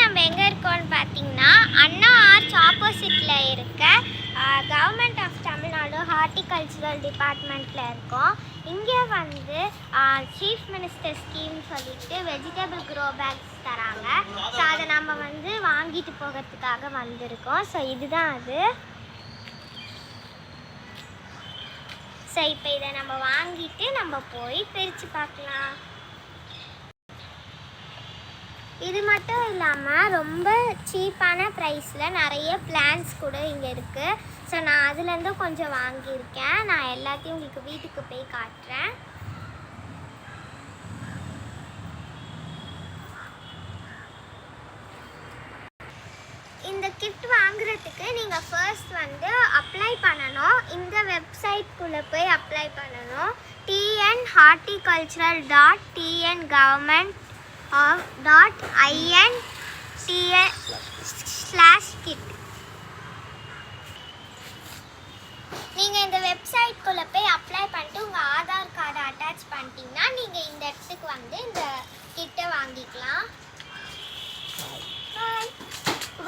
நம்ம எங்கே இருக்கோம்னு பார்த்தீங்கன்னா அண்ணா ஆர்ச் ஆப்போசிட்டில் இருக்க கவர்மெண்ட் ஆஃப் தமிழ்நாடு ஹார்டிகல்ச்சரல் டிபார்ட்மெண்ட்டில் இருக்கோம். இங்கே வந்து சீஃப் மினிஸ்டர் ஸ்கீம் சொல்லிட்டு வெஜிடபிள் க்ரோ பேக்ஸ் தராங்க. ஸோ அதை நம்ம வந்து வாங்கிட்டு போகிறதுக்காக வந்திருக்கோம். ஸோ இதுதான் அது. ஸோ இப்போ இதை நம்ம வாங்கிட்டு நம்ம போய் பிரித்து பார்க்கலாம். இது மட்டும் இல்லாமல் ரொம்ப சீப்பான ப்ரைஸில் நிறைய பிளான்ஸ் கூட இங்கே இருக்குது. ஸோ நான் அதுலேருந்து கொஞ்சம் வாங்கியிருக்கேன். நான் எல்லாத்தையும் உங்களுக்கு வீட்டுக்கு போய் காட்டுறேன். இந்த கிட் வாங்குறதுக்கு நீங்கள் ஃபர்ஸ்ட் வந்து அப்ளை பண்ணணும். இந்த வெப்சைட்குள்ளே போய் அப்ளை பண்ணணும். tnhorticultural.in/kit. நீங்கள் இந்த வெப்சைட்குள்ளே போய் அப்ளை பண்ணிட்டு உங்கள் ஆதார் கார்டை அட்டாச் பண்ணிட்டீங்கன்னா நீங்கள்